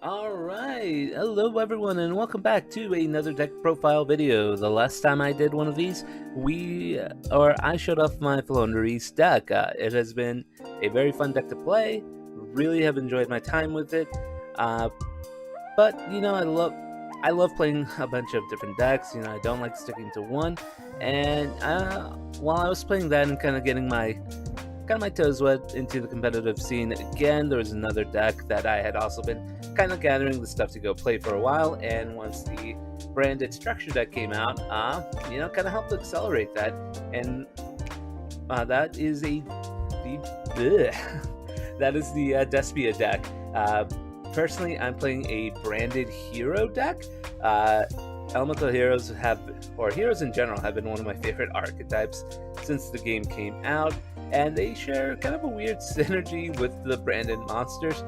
Alright, hello everyone and welcome back to another deck profile video. The last time I did one of these, I showed off my Floowandereeze deck. It has been a very fun deck to play, really have enjoyed my time with it, but you know, I love playing a bunch of different decks. You know, I don't like sticking to one, and while I was playing that and kind of getting my toes wet into the competitive scene again, there was another deck that I had also been kind of gathering the stuff to go play for a while, and once the branded structure deck came out, you know, kind of helped accelerate that, and that is the Despia deck. Personally, I'm playing a branded hero deck. Elemental heroes heroes in general have been one of my favorite archetypes since the game came out, and they share kind of a weird synergy with the branded monsters.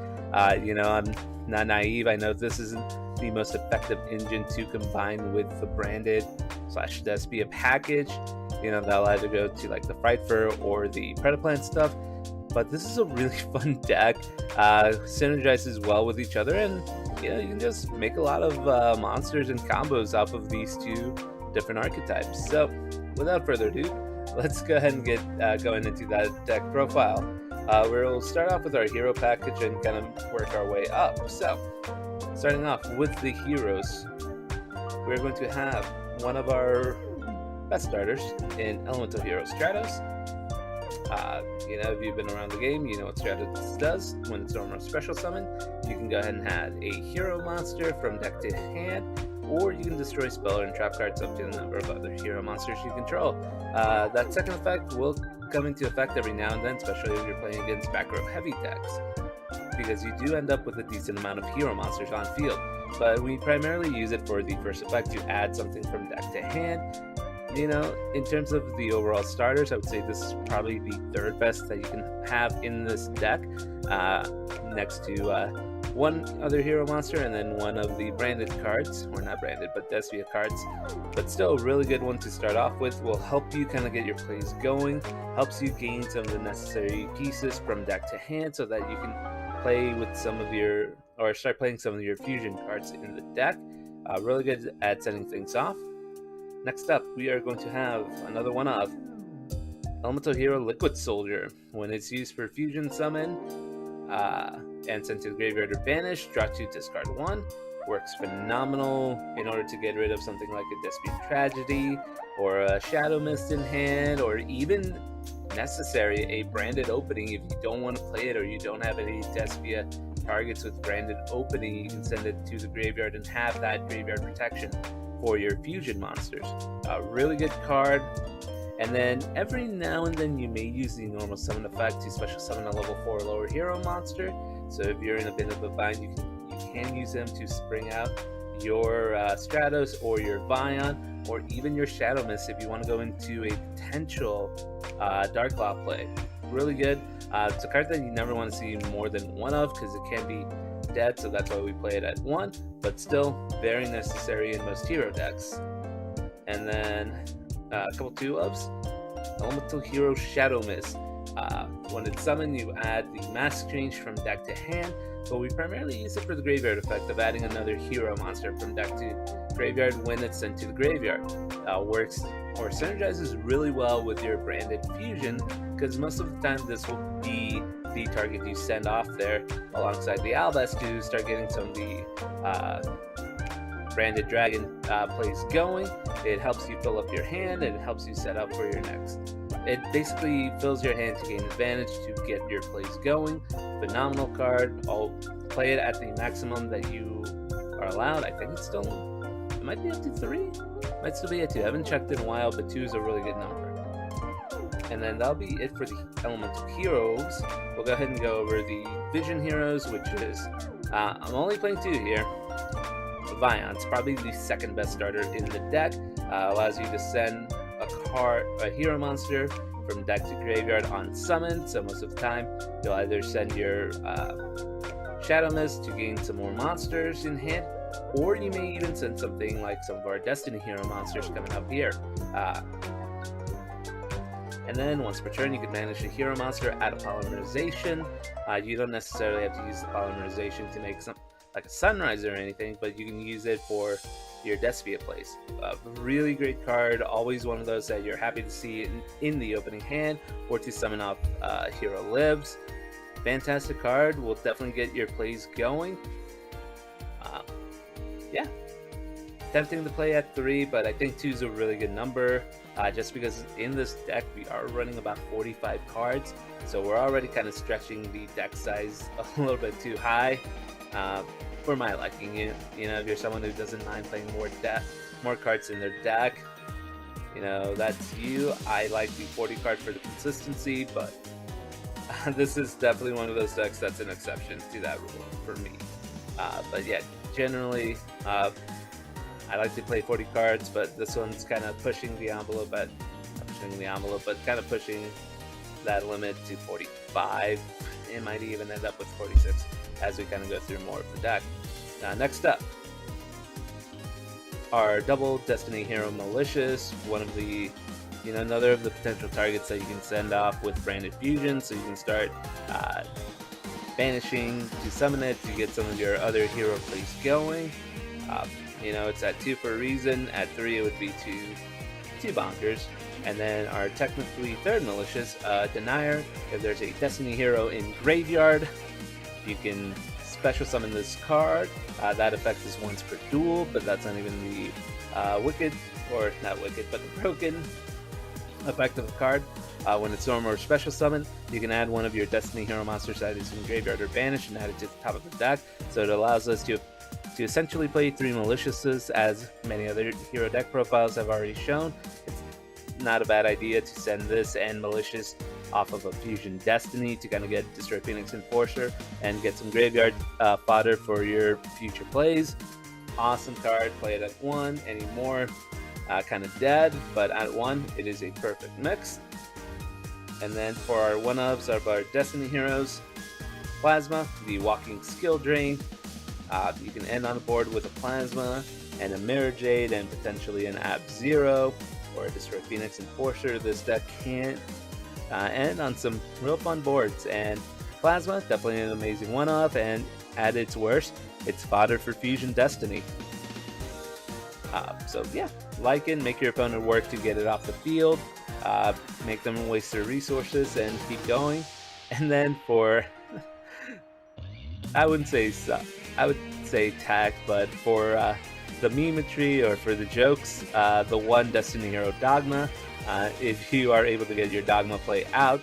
You know, I'm not naive. I know this isn't the most effective engine to combine with the branded / Despia package. You know, that'll either go to like the Frightfur or the Predaplant stuff. But this is a really fun deck. Synergizes well with each other, and you know, you can just make a lot of monsters and combos off of these two different archetypes. So, without further ado, let's go ahead and get going into that deck profile. We'll start off with our hero package and kind of work our way up. So, starting off with the heroes, we're going to have one of our best starters in Elemental Hero, Stratos. You know, if you've been around the game, you know what Stratos does when it's normal special summon. You can go ahead and add a hero monster from deck to hand, or you can destroy spell and trap cards up to the number of other hero monsters you control. That second effect will come into effect every now and then, especially if you're playing against back row heavy decks, because you do end up with a decent amount of hero monsters on field. But we primarily use it for the first effect to add something from deck to hand. You know, in terms of the overall starters, I would say this is probably the third best that you can have in this deck, next to one other hero monster and then one of the branded cards, or not branded, but Despia cards. But still a really good one to start off with. Will help you kind of get your plays going, helps you gain some of the necessary pieces from deck to hand so that you can play with start playing some of your fusion cards in the deck. Really good at setting things off. Next up, we are going to have another one of Elemental Hero Liquid Soldier. When it's used for fusion summon and sent to the graveyard or banished, draw 2, discard 1. Works phenomenal in order to get rid of something like a Despia Tragedy or a Shadow Mist in hand, or even necessary a branded opening. If you don't want to play it or you don't have any Despia targets with branded opening, you can send it to the graveyard and have that graveyard protection for your fusion monsters. A really good card. And then every now and then you may use the normal summon effect to special summon a level 4 or lower hero monster. So if you're in a bit of a bind, you can use them to spring out your Stratos or your Vion, or even your Shadow Mist if you want to go into a potential Dark Law play. Really good. It's a card that you never want to see more than one of, because it can be dead, so that's why we play it at 1, but still very necessary in most hero decks. And then a couple 2-ofs. Elemental Hero Shadow Mist. When it's summoned, you add the Mask Change from deck to hand, but we primarily use it for the graveyard effect of adding another hero monster from deck to graveyard when it's sent to the graveyard. Works or synergizes really well with your branded fusion, because most of the time this will be the target you send off there alongside the Albas to start getting some of the branded dragon plays going. It helps you fill up your hand, and it helps you set up for your next. It basically fills your hand to gain advantage to get your plays going. Phenomenal card. I'll play it at the maximum that you are allowed. I think it might be up to 3. Might still be at 2. I haven't checked in a while, but 2 is a really good number. And then that'll be it for the Elemental Heroes. We'll go ahead and go over the Vision Heroes, which is, I'm only playing 2 here. Vion's probably the second best starter in the deck. Allows you to send a hero monster from deck to graveyard on summon. So most of the time, you'll either send your Shadow Mist to gain some more monsters in hand, or you may even send something like some of our Destiny hero monsters coming up here. And then once per turn, you can manage a hero monster, add a Polymerization. You don't necessarily have to use the Polymerization to make like a Sunrise or anything, but you can use it for your Despia plays. Really great card, always one of those that you're happy to see in the opening hand, or to summon off Hero Lives. Fantastic card, will definitely get your plays going. Yeah, tempting to play at 3, but I think 2 is a really good number, just because in this deck we are running about 45 cards, so we're already kind of stretching the deck size a little bit too high for my liking. You know, if you're someone who doesn't mind playing more cards in their deck, you know, that's you. I like the 40 card for the consistency, but this is definitely one of those decks that's an exception to that rule for me. But yeah, generally, I like to play 40 cards, but this one's kind of pushing the envelope, but kind of pushing that limit to 45. It might even end up with 46 as we kind of go through more of the deck. Next up, our double Destiny Hero Malicious, one of the, you know, another of the potential targets that you can send off with Branded Fusion, so you can start banishing to summon it to get some of your other hero plays going. You know, it's at 2 for a reason. At 3, it would be too bonkers. And then our technically third Malicious, Denier. If there's a Destiny hero in graveyard, you can special summon this card. That effect is once per duel, but that's not even the wicked, or not wicked, but the broken effect of the card. When it's normal or special summon, you can add one of your Destiny hero monsters that is in graveyard or banished and add it to the top of the deck. So it allows us to essentially play 3 Maliciouses, as many other hero deck profiles have already shown. It's not a bad idea to send this and Malicious off of a Fusion Destiny to kind of get Destroy Phoenix Enforcer and get some graveyard fodder for your future plays. Awesome card, play it at 1, any more kind of dead, but at 1 it is a perfect mix. And then for our one-ups of our Destiny heroes, Plasma, the walking skill drain. You can end on the board with a Plasma and a Mirror Jade and potentially an Ab Zero or a Destroy Phoenix Enforcer. This deck can't end on some real fun boards, and Plasma, definitely an amazing one-off, and at its worst, it's fodder for Fusion Destiny. So yeah, like it, make your opponent work to get it off the field, make them waste their resources and keep going. And then for, I would say tack, but for the memetry or for the jokes, the one Destiny hero Dogma, if you are able to get your Dogma play out,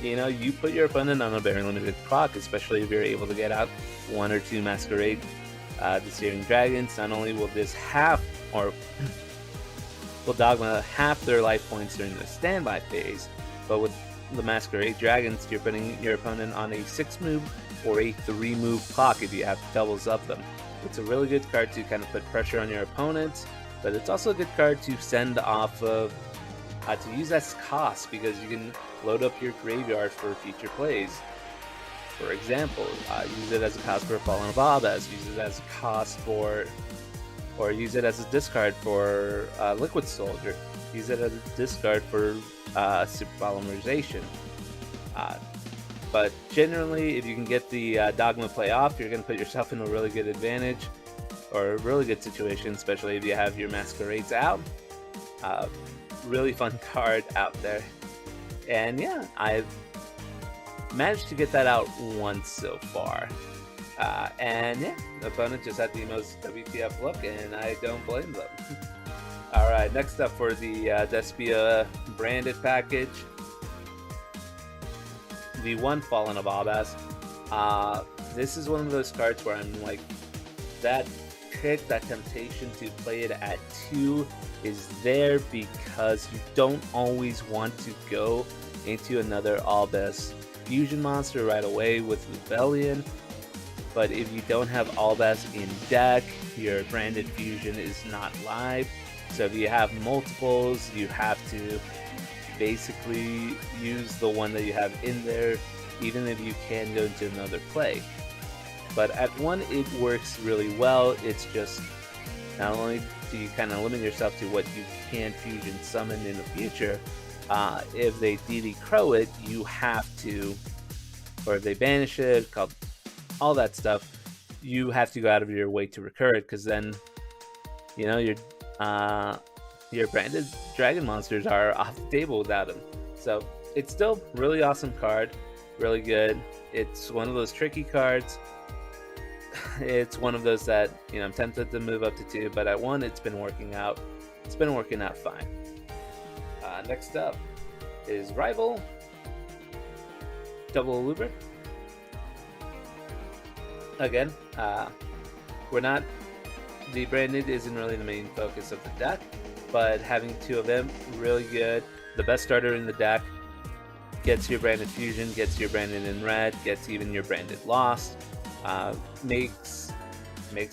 you know, you put your opponent on a very limited clock, especially if you're able to get out 1 or 2 Masquerade the Searing Dragons. Not only will this will Dogma half their life points during the standby phase, but with the Masquerade Dragons, you're putting your opponent on a 6-move or a 3-move clock if you have doubles of them. It's a really good card to kind of put pressure on your opponents, but it's also a good card to send off of, to use as cost, because you can load up your graveyard for future plays. For example, use it as a cost for Fallen Ababas, use it as a cost for, or use it as a discard for Liquid Soldier, use it as a discard for Super Polymerization. But generally, if you can get the Dogma play off, you're going to put yourself in a really good advantage, or a really good situation, especially if you have your Masquerades out. Really fun card out there. And yeah, I've managed to get that out once so far. And yeah, the opponent just had the most WTF look, and I don't blame them. Alright, next up for the Despia branded package, the one Fallen Ababas. This is one of those cards where I'm like, that temptation to play it at 2 is there, because you don't always want to go into another Albas fusion monster right away with Rebellion. But if you don't have Albas in deck, your branded fusion is not live. So if you have multiples, you have to basically use the one that you have in there, even if you can go into another play. But at 1, it works really well. It's just, not only do you kind of limit yourself to what you can fusion summon in the future, if they DD Crow it, you have to, or if they banish it, all that stuff, you have to go out of your way to recur it, because then your branded dragon monsters are off the table without them. So it's still really awesome card, really good. It's one of those tricky cards. It's one of those that I'm tempted to move up to 2, but at 1 it's been working out. It's been working out fine. Next up is Rival Double Looper. Again, the branded isn't really the main focus of the deck, but having 2 of them, really good. The best starter in the deck, gets your branded fusion, gets your branded in red, gets even your branded lost. Makes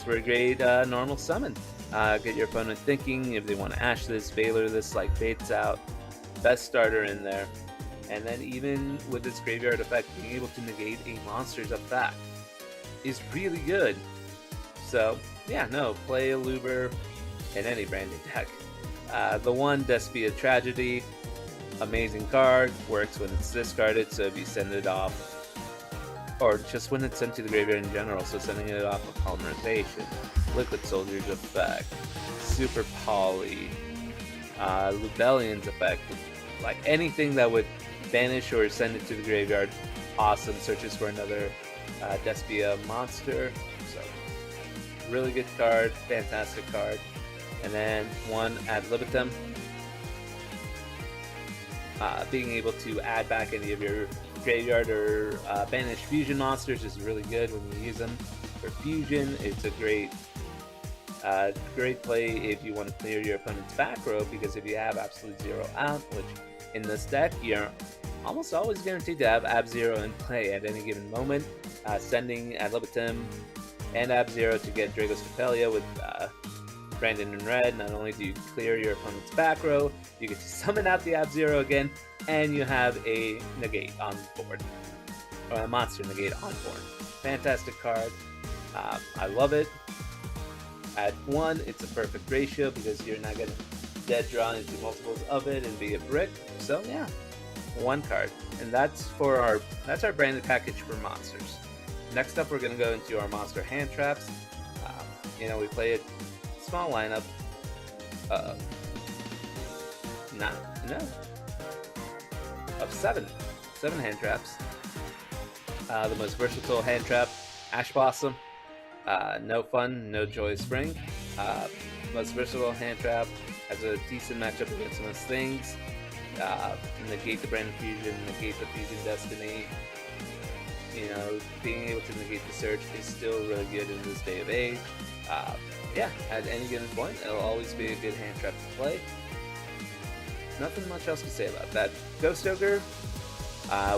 for a great normal summon. Get your opponent thinking if they want to Ash this, Veiler this, like Fates out. Best starter in there. And then even with this graveyard effect, being able to negate a monster's effect is really good. So yeah, no, play a Luber in any branded deck. The one, Despia Tragedy, amazing card, works when it's discarded, so if you send it off, or just when it's sent to the graveyard in general, so sending it off of Polymerization, Liquid Soldier's effect, Super Poly, Lubellion's effect, like anything that would banish or send it to the graveyard, awesome. Searches for another Despia monster, so really good card, fantastic card. And then one ad libitum, being able to add back any of your graveyard or banish fusion monsters is really good when you use them for fusion. It's a great play if you want to clear your opponent's back row, because if you have Absolute Zero out, which in this deck you're almost always guaranteed to have Ab Zero in play at any given moment, sending ad libitum and Ab Zero to get Dragos Copelia with Brandon in red, not only do you clear your opponent's back row, you get to summon out the Ab Zero again, and you have a negate on board, or a monster negate on board. Fantastic card. I love it. At 1, it's a perfect ratio because you're not going to dead draw into multiples of it and be a brick. So yeah, 1 card, and that's our branded package for monsters. Next up, we're going to go into our monster hand traps. We play a small lineup. Of 7 hand traps. The most versatile hand trap, Ash Blossom. No Fun, No Joy Spring. Most versatile hand trap, has a decent matchup against most things. Negate the Branded Fusion, negate the Fusion Destiny. Being able to negate the Search is still really good in this day of age. Yeah, at any given point, it'll always be a good hand trap to play. Nothing much else to say about that. Ghost Ogre,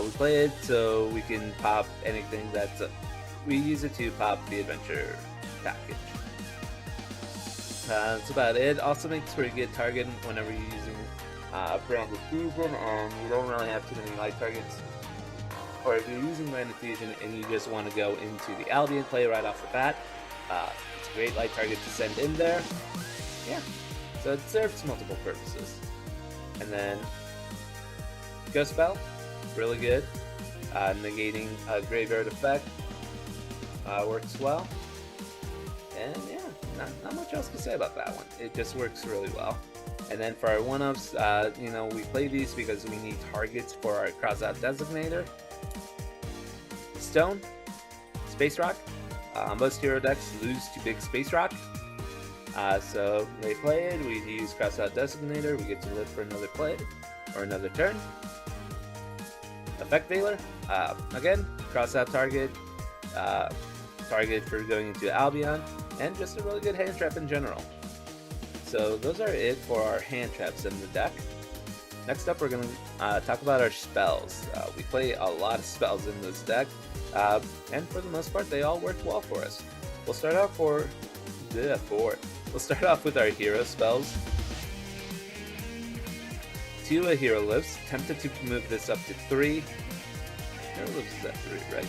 we play it so we can pop anything that's we use it to pop the adventure package. That's about it. Also makes for a good target whenever you're using Branded Fusion and you don't really have too many light targets. Or if you're using Branded Fusion and you just want to go into the Albion play right off the bat, it's a great light target to send in there. Yeah, so it serves multiple purposes. And then Ghost Spell, really good. Negating a graveyard effect, works well. And yeah, not much else to say about that one. It just works really well. And then for our one-ups, we play these because we need targets for our cross-out designator. Stone, Space Rock. Most hero decks lose to big Space Rock. So they play it, we use cross-out designator, we get to live for another play, or another turn. Effect Veiler, again, cross-out target, target for going into Albion, and just a really good hand trap in general. So those are it for our hand traps in the deck. Next up, we're going to talk about our spells. We play a lot of spells in this deck, and for the most part, they all work well for us. We'll start off with our hero spells. 2 Hero Lives. Tempted to move this up to 3. Hero Lives is at 3, right?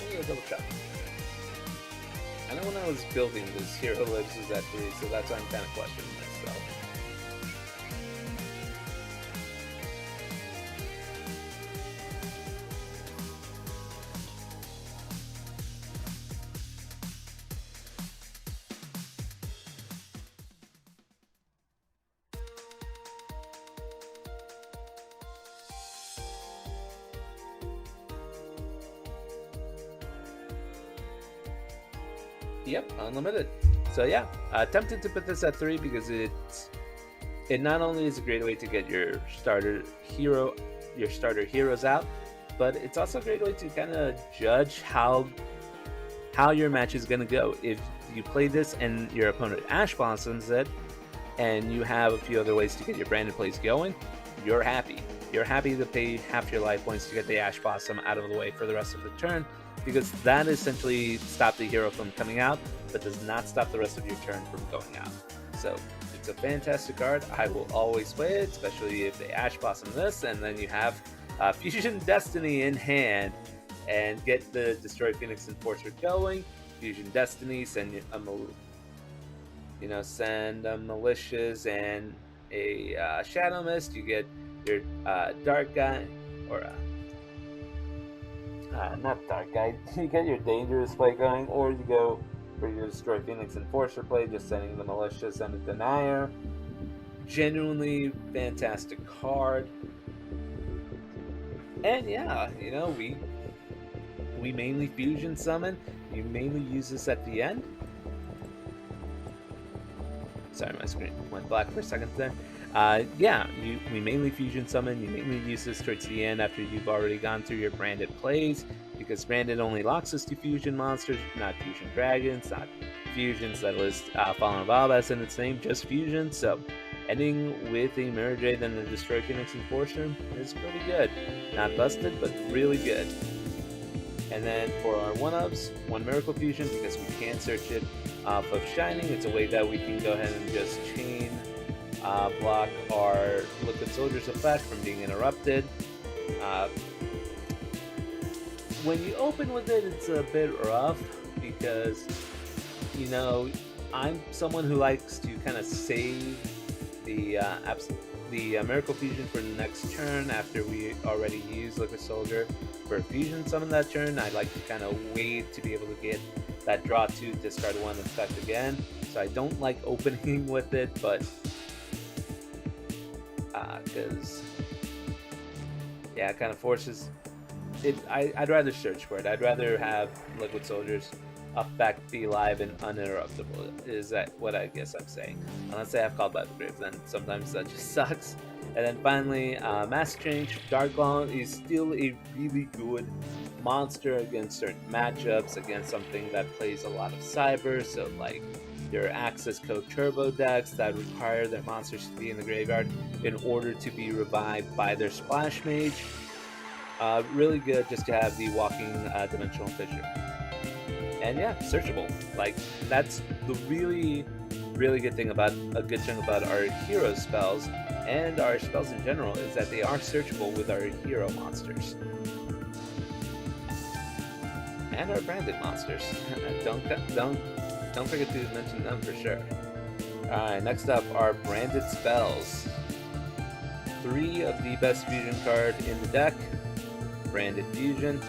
I'm gonna double check. I know when I was building this, Hero Lives was at 3, so that's why I'm kind of questioning myself. Yep, unlimited. So yeah, tempted to put this at 3 because it not only is a great way to get your starter heroes out, but it's also a great way to kind of judge how your match is going to go. If you play this and your opponent Ash Blossoms it, and you have a few other ways to get your branded plays going, you're happy. You're happy to pay half your life points to get the Ash Blossom out of the way for the rest of the turn, because that essentially stops the hero from coming out, but does not stop the rest of your turn from going out. So it's a fantastic card. I will always play it, especially if they Ash Blossom this, and then you have Fusion Destiny in hand, and get the Destroy Phoenix Enforcer going. Fusion Destiny, send a Malicious and a Shadow Mist. You get your Dark Guy, or not Dark Guy. You get your Dangerous play going, or you go for your Destroy Phoenix Enforcer play, just sending the Malicious and the Denier. Genuinely fantastic card. And yeah, we mainly Fusion Summon. You mainly use this at the end. Sorry, my screen went black for a second there. We mainly Fusion Summon. You mainly use this towards the end after you've already gone through your branded plays, because branded only locks us to Fusion monsters, not Fusion Dragons, not Fusions that list Fallen Valbas in its name, just Fusion. So ending with a Mirror Jade and the Destroy Phoenix Enforcer is pretty good. Not busted, but really good. And then for our 1-ups, 1 Miracle Fusion, because we can't search it off of Shining. It's a way that we can go ahead and just chain block our Liquid Soldier's effect from being interrupted. When you open with it, it's a bit rough, because I'm someone who likes to kind of save the Miracle Fusion for the next turn after we already use Liquid Soldier for Fusion Summon that turn. I like to kind of wait to be able to get that draw 2, discard 1 effect again. So I don't like opening with it, but because it kind of forces it. I'd rather search for it. I'd rather have Liquid Soldier's effect be live and uninterruptible. Is that what I guess I'm saying? Unless they have Called by the Grave, then sometimes that just sucks. And then finally, Mass Change. Dark Law is still a really good monster against certain matchups, against something that plays a lot of Cyber, so like your Access Code Turbo decks that require their monsters to be in the graveyard in order to be revived by their Splash Mage. Really good just to have the walking Dimensional Fissure. And yeah, searchable. Like, that's the really, really good thing about our hero spells, and our spells in general, is that they are searchable with our hero monsters. And our branded monsters. Don't forget to mention them for sure. Alright, next up are branded spells. 3 of the best fusion card in the deck. Branded Fusion.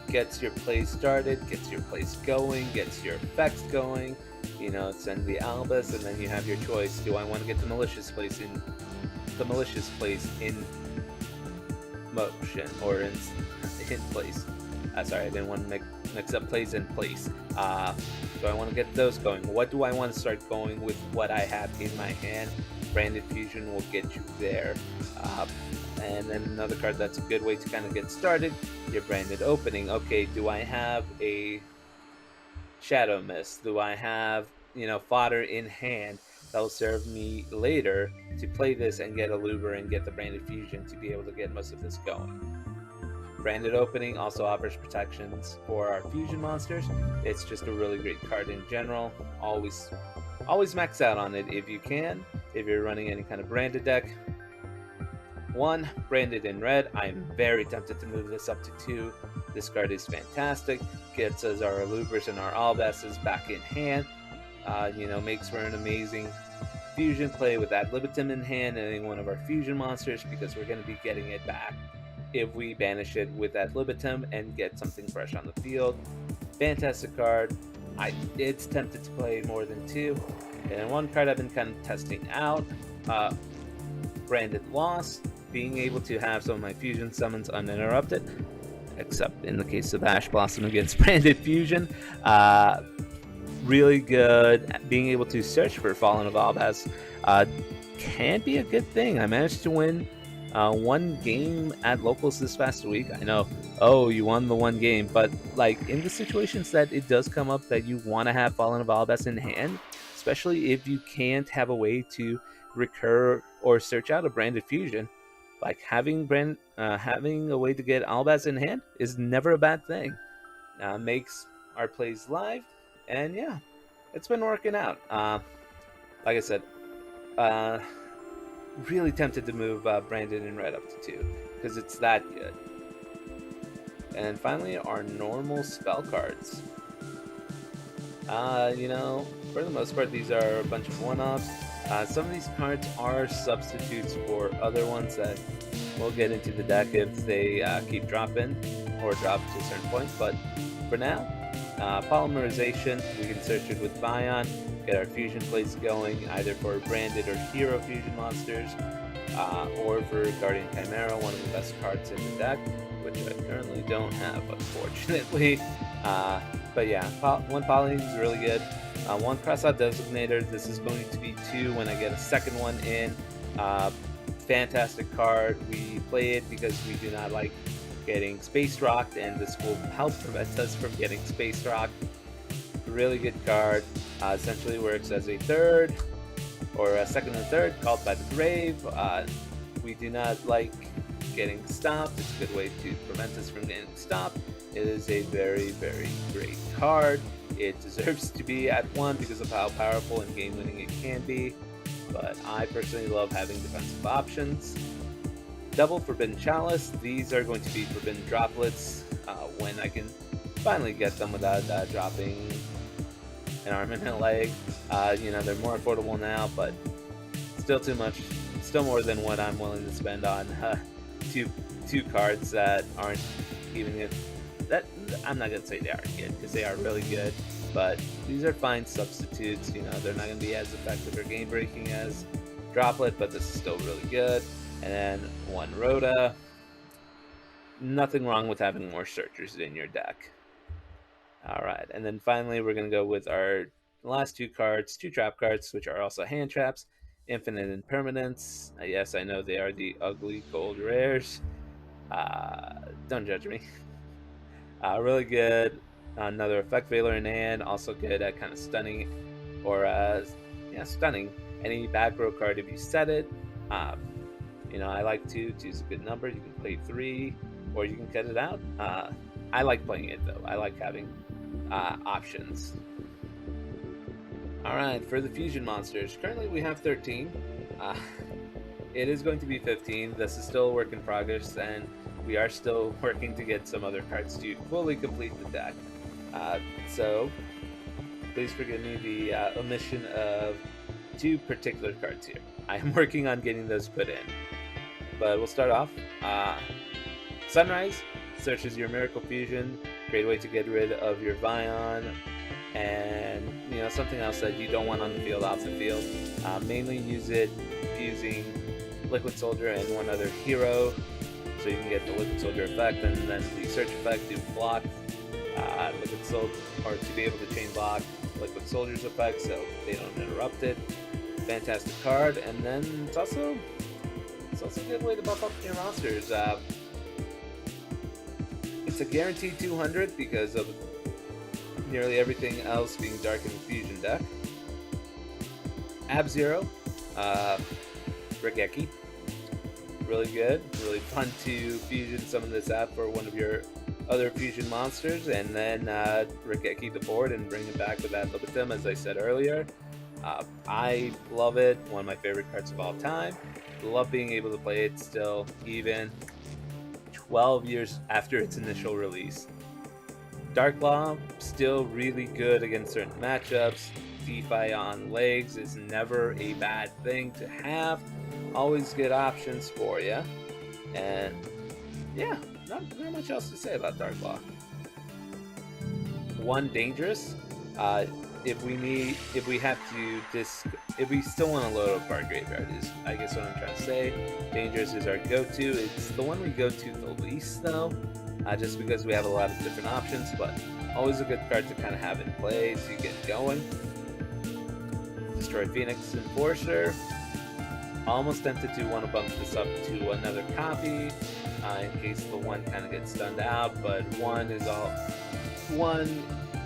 Gets your play started, gets your plays going, gets your effects going. Send the Albus, and then you have your choice. Do I want to get the malicious plays in motion, or in place? Sorry, I didn't want to mix up plays in place. Do I want to get those going? What do I want to start going with what I have in my hand? Branded Fusion will get you there. And then another card that's a good way to kind of get started, your Branded Opening. Okay, do I have a Shadow Mist? Do I have, fodder in hand that will serve me later to play this and get a Luber and get the Branded Fusion to be able to get most of this going? Branded Opening also offers protections for our fusion monsters. It's just a really great card in general. Always max out on it if you can, if you're running any kind of branded deck. 1, branded in red. I am very tempted to move this up to 2. This card is fantastic. Gets us our Lubers and our Albasses back in hand. Makes for an amazing fusion play with that Libitum in hand and any one of our fusion monsters, because we're going to be getting it back if we banish it with that Libitum and get something fresh on the field. Fantastic card. It's tempted to play more than 2. And one card I've been kind of testing out, Branded Loss. Being able to have some of my fusion summons uninterrupted except in the case of Ash Blossom against Branded Fusion. Really good. Being able to search for Fallen of Albaz can be a good thing. I managed to win one game at locals this past week. I know, oh, you won the one game, but like in the situations that it does come up that you want to have Fallen of Albaz in hand, especially if you can't have a way to recur or search out a Branded Fusion, like having a way to get Albaz in hand is never a bad thing. Makes our plays live, and yeah, it's been working out. Like I said, really tempted to move Brandon and Red up to 2 because it's that good. And finally, our normal spell cards. For the most part, these are a bunch of one-offs. Some of these cards are substitutes for other ones that we'll get into the deck if they keep dropping or drop to a certain point. But for now, Polymerization, we can search it with Vion, get our fusion plays going, either for branded or hero fusion monsters, or for Guardian Chimera, one of the best cards in the deck, which I currently don't have, unfortunately. But yeah, one Poly is really good. One Crossout Designator, this is going to be 2 when I get a second one in. Fantastic card. We play it because we do not like getting space rocked, and this will help prevent us from getting space rocked. Really good card. Essentially works as a third or a second and third called by the grave. We do not like getting stopped. It's a good way to prevent us from getting stopped. It is a very, very great card. It deserves to be at 1 because of how powerful and game winning it can be, but I personally love having defensive options. Double Forbidden Chalice. These are going to be Forbidden Droplets when I can finally get them without dropping an arm and a leg. They're more affordable now, but still too much. Still more than what I'm willing to spend on two cards that aren't even good. I'm not gonna say they aren't good because they are really good, but these are fine substitutes. They're not gonna be as effective or game breaking as Droplet, but this is still really good. And then 1 Rhoda. Nothing wrong with having more searchers in your deck. Alright, and then finally we're going to go with our last 2 cards, 2 trap cards, which are also hand traps. Infinite Impermanence. Yes, I know they are the ugly gold rares. Don't judge me. Really good. Another Effect Veiler in hand, also good at kind of stunning, or stunning any back row card if you set it. I like 2. 2 is a good number. You can play 3, or you can cut it out. I like playing it though. I like having options. Alright, for the fusion monsters, currently we have 13. It is going to be 15. This is still a work in progress, and we are still working to get some other cards to fully complete the deck. So please forgive me the omission of 2 particular cards here. I am working on getting those put in. But we'll start off. Sunrise searches your Miracle Fusion. Great way to get rid of your Vion and something else that you don't want on the field off the field. Mainly use it fusing Liquid Soldier and one other hero, so you can get the Liquid Soldier effect, and then the search effect to block Liquid Soldier, or to be able to chain block Liquid Soldier's effect so they don't interrupt it. Fantastic card, and then it's also a good way to buff up your monsters. It's a guaranteed 200 because of nearly everything else being dark in the fusion deck. Ab-Zero, Regeki, really good, really fun to fusion summon this app for one of your other fusion monsters, and then Regeki the board and bring it back with that Libitum, as I said earlier. I love it, one of my favorite cards of all time. Love being able to play it still, even 12 years after its initial release. Dark Law, still really good against certain matchups. DeFi on legs is never a bad thing to have. Always good options for you. And yeah, not much else to say about Dark Law. 1 Dangerous. If we still want to load up our graveyard, is I guess what I'm trying to say. Dangerous is our go-to. It's the one we go to the least though. just because we have a lot of different options, but always a good card to kind of have in play to get going. Destroy Phoenix Enforcer. Almost tempted to want to bump this up to another copy in case the one kind of gets stunned out, but one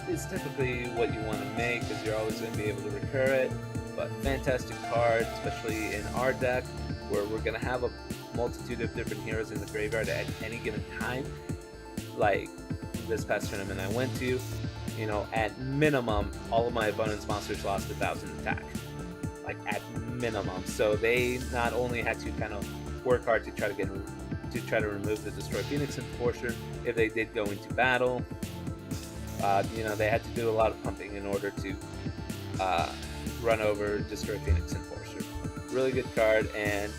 is typically what you want to make because you're always going to be able to recur it. But fantastic card, especially in our deck where we're going to have a multitude of different heroes in the graveyard at any given time. Like this past tournament I went to, you know, at minimum, all of my opponent's monsters lost 1,000 attack. Like at minimum. So they not only had to kind of work hard to try to remove the Destroy Phoenix Enforcer if they did go into battle. You know, they had to do a lot of pumping in order to run over Destroy Phoenix Enforcer. Really good card, and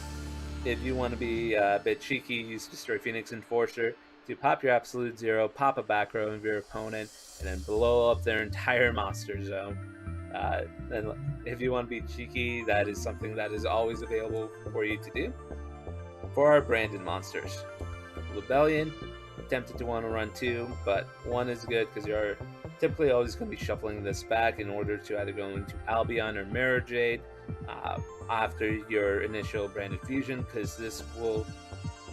if you want to be a bit cheeky, use Destroy Phoenix Enforcer to pop your Absolute Zero, pop a back row of your opponent, and then blow up their entire monster zone. And if you want to be cheeky, that is something that is always available for you to do. For our branded monsters, Rebellion, tempted to want to run 2, but 1 is good because you're typically always going to be shuffling this back in order to either go into Albion or Mirror Jade after your initial branded fusion, because this will,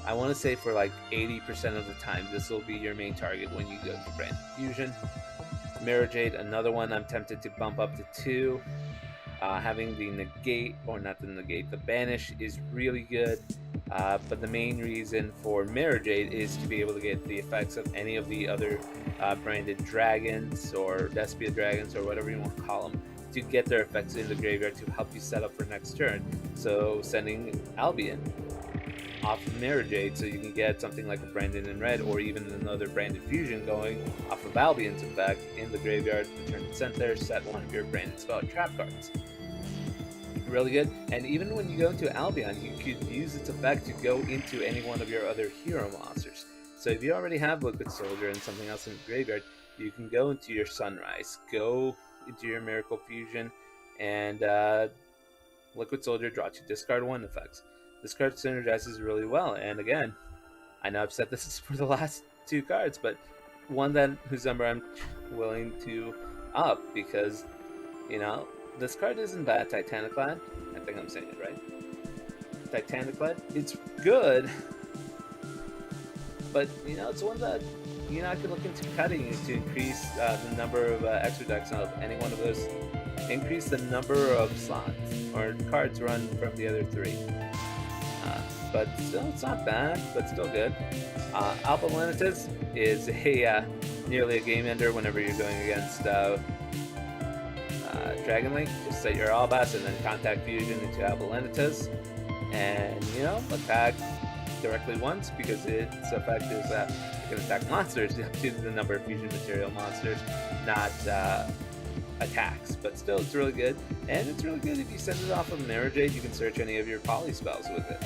I want to say for like 80% of the time, this will be your main target when you go to branded fusion. Mirror Jade, another one I'm tempted to bump up to 2. Having the negate, or not the negate, the banish is really good. But the main reason for Mirror Jade is to be able to get the effects of any of the other branded dragons or Despia dragons or whatever you want to call them, to get their effects in the graveyard to help you set up for next turn. So sending Albion off of Mirror Jade so you can get something like a Branded in Red or even another Branded Fusion going off of Albion's effect in the graveyard, return to center, set one of your branded spell trap cards. Really good. And even when you go into Albion, you could use its effect to go into any one of your other hero monsters. So if you already have Liquid Soldier and something else in the graveyard, you can go into your Sunrise, go into your Miracle Fusion, and Liquid Soldier draw 2 discard 1 effects. This card synergizes really well, and again, I know I've said this for the last 2 cards, but one whose number I'm willing to up because, you know, this card isn't bad. Titaniclad, I think I'm saying it right. Titaniclad, it's good, but you know, it's one that, you know, I could look into cutting to increase the number of extra decks of any one of those, increase the number of slots or cards run from the other 3. But still, it's not bad, but still good. Alpha Lenitus is a nearly a game ender whenever you're going against Dragon Link. Just set your Albas and then contact fusion into Alpha Lenitus, and you know, attack directly once because its effect is that it can attack monsters up to the number of fusion material monsters, not attacks. But still, it's really good, and it's really good if you send it off of Mirror Jade. You can search any of your poly spells with it.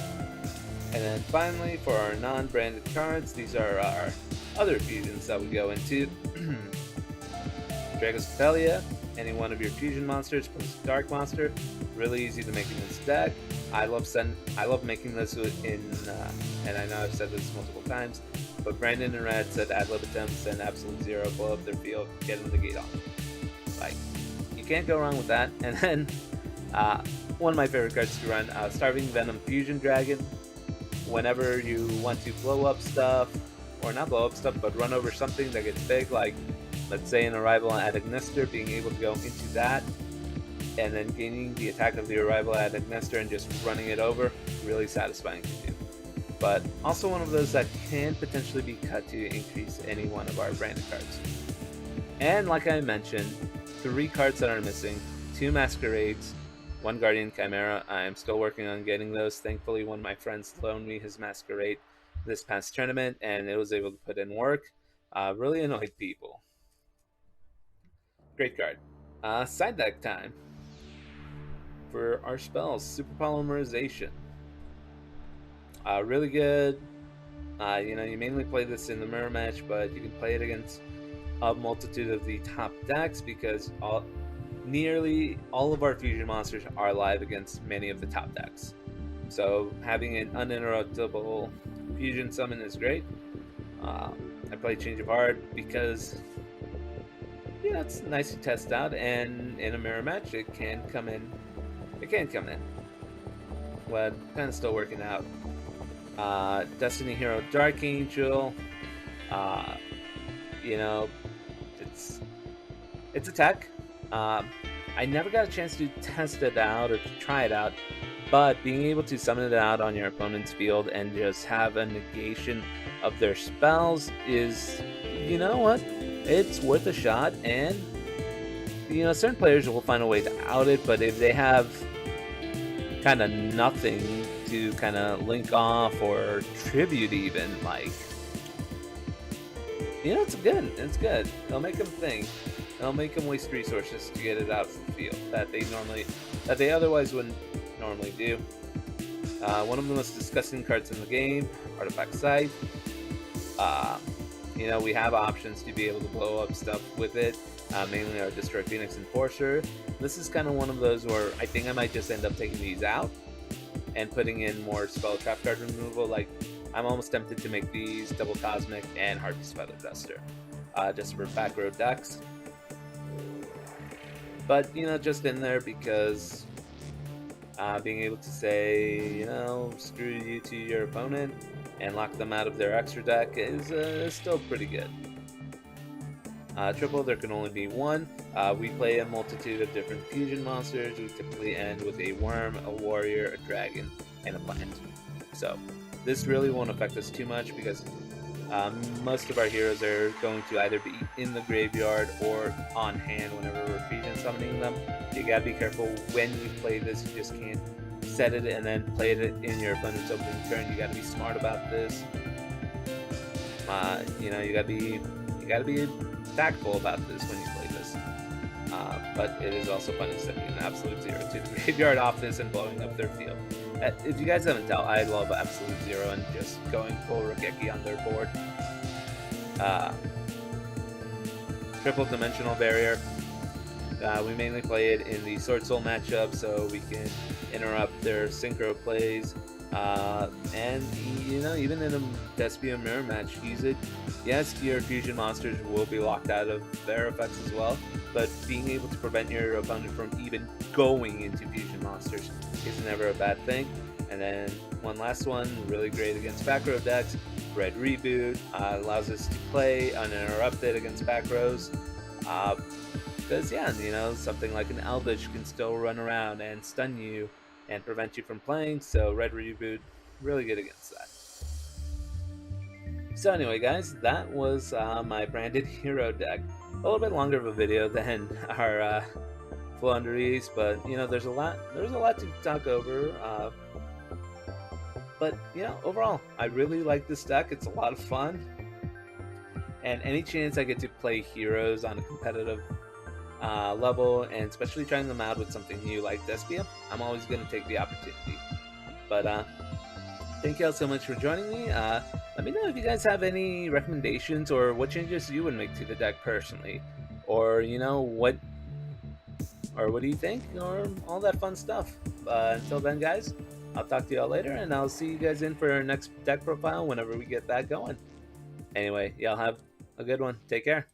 And then finally, for our non-branded cards, these are our other fusions that we go into. Dragospelia, any one of your fusion monsters plus Dark Monster. Really easy to make in this deck. I love making this in, and I know I've said this multiple times, but Brandon and Red said ad libitum, send Absolute Zero, blow up their field, get them the gate off. Like, you can't go wrong with that. And then, one of my favorite cards to run, Starving Venom Fusion Dragon. Whenever you want to blow up stuff, or not blow up stuff, but run over something that gets big, like let's say an Arrival at Ignister, being able to go into that and then gaining the attack of the Arrival at Ignister and just running it over, really satisfying to do. But also one of those that can potentially be cut to increase any one of our branded cards. And like I mentioned, 3 cards that are missing, 2 Masquerades, 1 Guardian Chimera. I am still working on getting those. Thankfully, one of my friends loaned me his Masquerade this past tournament, and it was able to put in work. Really annoyed people. Great card. Side deck time. For our spells, Super Polymerization. Really good. You know, you mainly play this in the mirror match, but you can play it against a multitude of the top decks because nearly all of our fusion monsters are live against many of the top decks. So having an uninterruptible fusion summon is great. I I play Change of Heart because, you know, it's nice to test out, and in a mirror match, it can come in. It can come in. But kind of still working out. Destiny Hero Dark Angel. You know, it's a tech. I never got a chance to test it out or to try it out, but being able to summon it out on your opponent's field and just have a negation of their spells is, you know what, it's worth a shot. And you know, certain players will find a way to out it, but if they have kind of nothing to kind of link off or tribute even, like, you know, it's good. It'll make them think. It'll make them waste resources to get it out of the field that they otherwise wouldn't normally do. One of the most disgusting cards in the game, Artifact Scythe. You know, we have options to be able to blow up stuff with it, mainly our Destroy Phoenix Enforcer. This is kind of one of those where I think I might just end up taking these out and putting in more spell trap card removal. Like, I'm almost tempted to make these Double Cosmic and Heartbeat Feather Duster, just for back row decks. But, you know, just in there because being able to say, you know, screw you to your opponent and lock them out of their extra deck is still pretty good. Triple, there can only be one. We play a multitude of different fusion monsters. We typically end with a worm, a warrior, a dragon, and a plant. So this really won't affect us too much because most of our heroes are going to either be in the graveyard or on hand whenever we're fusion summoning them. You gotta be careful when you play this. You just can't set it and then play it in your opponent's opening turn. You gotta be smart about this. You know, you gotta be tactful about this when you play this. But it is also fun in sending an Absolute Zero to the graveyard off this and blowing up their field. If you guys haven't tell, I love Absolute Zero and just going full Rokeki on their board. Triple Dimensional Barrier. We mainly play it in the Sword Soul matchup so we can interrupt their synchro plays. And, you know, even in a Despia mirror match, use it. Yes, your fusion monsters will be locked out of their effects as well, but being able to prevent your opponent from even going into fusion monsters is never a bad thing. And then one last one, really great against back row decks, Red Reboot, allows us to play uninterrupted against back rows. Because, yeah, you know, something like an Elvish can still run around and stun you and prevent you from playing, so Red Reboot, really good against that. So anyway, guys, that was my branded hero deck. A little bit longer of a video than our Flaunderies, but you know, there's a lot to talk over. But you know, overall, I really like this deck. It's a lot of fun, and any chance I get to play heroes on a competitive level, and especially trying them out with something new like Despia, I'm always going to take the opportunity. But thank you all so much for joining me. Let me know if you guys have any recommendations or what changes you would make to the deck personally, or you know, what do you think, or all that fun stuff. Until then, guys, I'll talk to you all later, and I'll see you guys in for our next deck profile whenever we get that going. Anyway, y'all have a good one. Take care.